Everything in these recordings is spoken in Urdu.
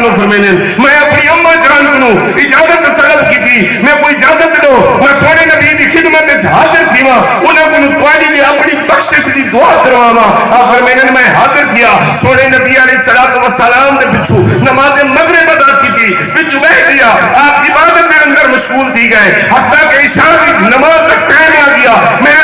نو فرمینے میں اپنی اما جان کو اجازت طلب کی تھی میں کوئی اجازت دو میں سونے نبی دی خدمت حاضر تھی وہاں انہوں کو تواڈی لیے اپنی بخشش دی دعا کرواواں آپ فرمینے میں حاضر کیا سونے نبی علیہ الصلوۃ والسلام نے پچھو نماز مغرب ادا کی تھی پچھو بیٹھ گیا آپ عبادت کے اندر مشغول تھی گئے حتیٰ کہ عشاء کی نماز تک ٹائم آ گیا میں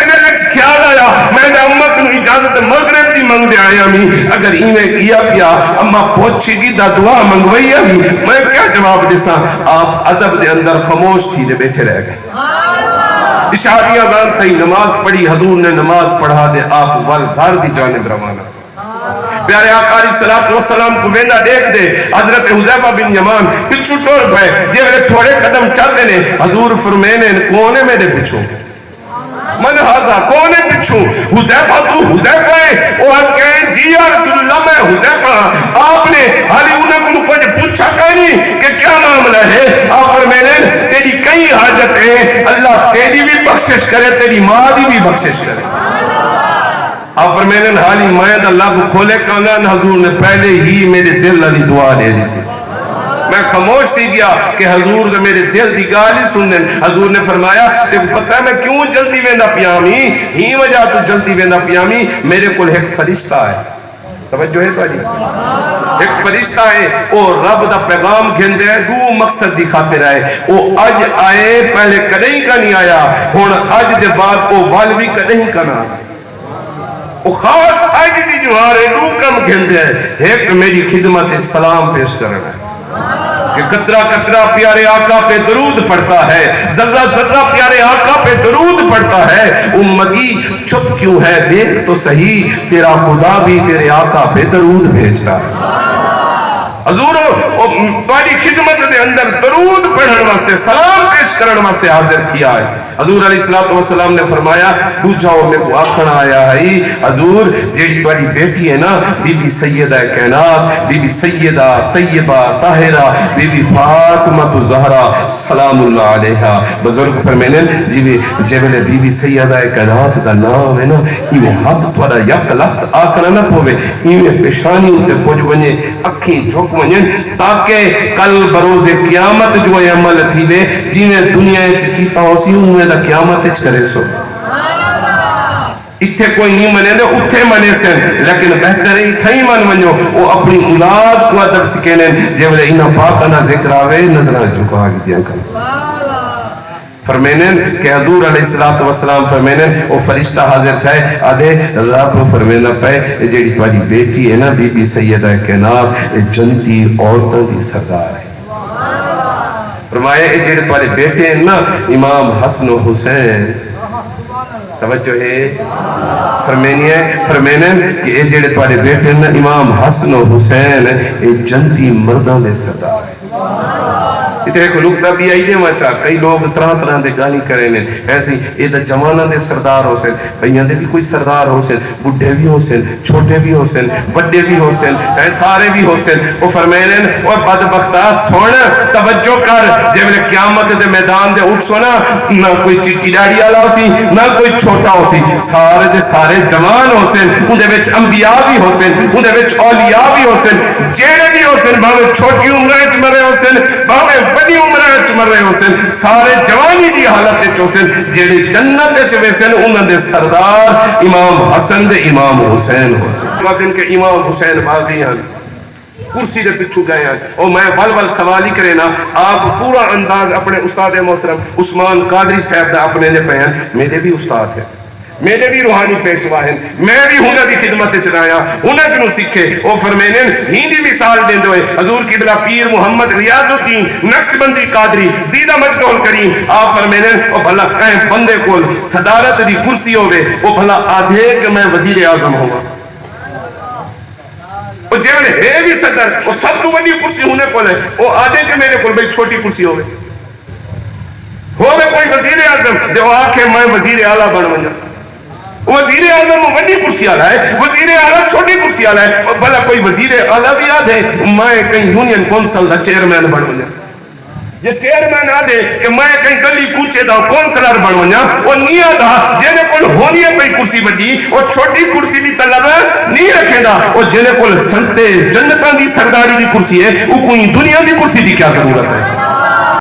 خیال آیا میں نے اماں کو اجازت مغرب دی منگ دے آیا می اگر ایویں کیا پیا اماں پوچھی گی دا دعا منگوئی ہے میں کیا جواب دیساں آپ ادب دے اندر خاموش تھی دے بیٹھے رہ گئے عشاء کی اذان تھی نماز پڑھی حضور نے نماز پڑھا دے آپ ول گھر دی جانب روانہ پیارے آقا علیہ الصلوۃ والسلام کو ویندا دیکھ دے حضرت حذیفہ بن یمان پچھو ٹور پے جے تھوڑے قدم چلتے نے حضور فرمینے کون ہے میرے پیچھے من حاضر کون ہے پچھو حذیفہ تو حذیفہ ہے وہ آج کہیں جی یا رسول اللہ میں حذیفہ آپ نے حالی انہیں کو کچھ پوچھا کہیں کہ کیا معاملہ ہے آپ فرمینے تیری کئی حاجت ہے اللہ تیری بھی بخشش کرے تیری ماں بھی بخشش کرے آپ فرمینے حالی میں اللہ کو کھولے کانگان حضور نے پہلے ہی میرے دل علی دعا لے لی تھی میں خاموش تھی گیا کہ حضور نے میرے دل دی گالی سننے حضور نے فرمایا کہ پتہ ہے میں کیوں جلدی ویندا پیامی ہی وجہ تو جلدی ویندا پیامی میرے کول ایک فرشتہ ہے توجہ ہے تواڈی ایک فرشتہ ہے وہ رب دا پیغام گھندے ہے دو مقصد دی خاطر ہے وہ اج آئے پہلے کدیں کا نہیں آیا ہن اج دے بعد وہ ول بھی کدیں کا نہ وہ خاص اج دی جوارے دو کم گھندے ہے ایک میری خدمت سلام پیش کرنا ہے کہ قطرہ قطرہ پیارے آقا پہ درود پڑھتا ہے ذرہ ذرہ پیارے آقا پہ درود پڑھتا ہے امتی چھپ کیوں ہے دیکھ تو صحیح تیرا خدا بھی تیرے آقا پہ درود بھیجتا ہے حضور تواڈی خدمت دے اندر درود پڑھن واسطے سلام پیش کرن واسطے حاضر کیا ہے حضور علیہ الصلوۃ والسلام نے فرمایا پوچھو میں کو آخنا آیا ہے حضور جیڑی تواڈی بیٹی ہے نا بی بی سیدہ کائنات بی بی سیدہ طیبہ طاہرہ بی بی فاطمہ الزہرا سلام اللہ علیہا بزرگ فرمینے جی ویلے بی بی سیدہ کائنات دا نام ہے نا ایویں ہاتھ تواڈا یک لخت آکھنا نہ پوے ایویں پیشانی تے پوج ونجے اکھیں جھک تاکہ کل بروز قیامت جو عمل تھی دے جنہیں دنیا کیتا ہو سی انہیں دا قیامت کرے سو اتھے کوئی نہیں منے دے اتھے منے سے لیکن بہتر ہی تھئی من منو وہ اپنی اولاد کو ادب سکھینے جے بلے انہاں پاکانہ ذکر آوے نظرہ جھکا دیا کر فرمینے کہ حضور علیہ الصلوۃ والسلام فرمینے وہ فرشتہ حاضر تھے آدھے رب فرمینا پہ جیڑی تواڈی بیٹی ہے نا بی بی سیدہ کائنات جنتی عورتوں دی سردار ہے فرمایا اے جیڑے تواڈے بیٹے ہیں نا امام حسن و حسین توجہ ہے فرمینے کہ اے جیڑے تواڈے بیٹے ہیں نا امام حسن و حسین اے جنتی مردوں دے سردار ہے اتنے ایک نکتہ بھی آئی دے وہاں کئی لوگ طرح طرح دے گالی کریں ایسی یہ دا جمانہ دے سردار ہو سن کئیاں دے بھی کوئی سردار ہو سن بڑھے بھی ہو سن چھوٹے بھی ہو سن بڑے بھی ہو سن سارے بھی ہو سن وہ فرمینے اور بدبختہ سونا توجہ کر جب نے قیامت دے میدان دے اٹھ سونا نہ کوئی چٹی ڈاڑی والا ہو سی نہ کوئی چھوٹا ہو سی سارے دے سارے جوان ہو سن اندے وچ انبیاء بھی ہو سن اندے وچ اولیاء بھی ہو سن جیڑے بھی ہو سن بھاوے چھوٹی عمریں وچ مرے ہو سن بھاوے بڑی عمریں وچ مرے ہو سن سارے جوانی دی حالت وچ ہو سن جیڑے جنت وچ ویسن انہاں دے سردار امام حسن دے امام حسین ہو سن دن کے امام حسین باغی ہیں کرسی دے پچھو گئے ہیں اور میں ول سوال ہی کرے نا آپ پورا انداز اپنے استاد محترم عثمان قادری صاحب دا اپنے نے پہ ہیں میرے بھی استاد ہیں میرے بھی روحانی پیشوا ہیں میں بھی ہنر دی خدمت چلایا ہنر کنو سیکھے او فرمینے ہندی مثال دیں دوئے حضور قبلہ پیر محمد ریاض الدین نقشبندی قادری زیدہ مجدول کریم آپ فرمینے او بھلا کہیں بندے کول صدارت دی کرسی ہوئے او بھلا آدھے کہ میں وزیر اعظم ہوں او جیونے ہے بھی صدر او سب تو بڑی کرسی ہونے کول ہے او آدھے کہ میرے کول بھئی چھوٹی کرسی ہوئے کوئی وزیر اعظم جو آکھے میں وزیر اعلیٰ بن بن وزیر اعظم بڑی کرسی والا ہے وزیر اعلیٰ چھوٹی کرسی والا ہے اور بھلا کوئی وزیر اعلیٰ بھی یاد ہے میں کہیں یونین کونسل کا چیئرمین بن بن یہ چیئرمین آدھے کہ میں کہیں گلی کوچے دا کونسلر بنو نا وہ نہیں آدھا جنہیں کل ہونی ہے پہی کرسی بڑی وہ چھوٹی کرسی بھی طلب نہیں رکھے دا وہ جنہیں کل سنتے جنتان دی سرداری دی کرسی ہے وہ کوئی دنیا دی کرسی دی کیا ضرورت ہے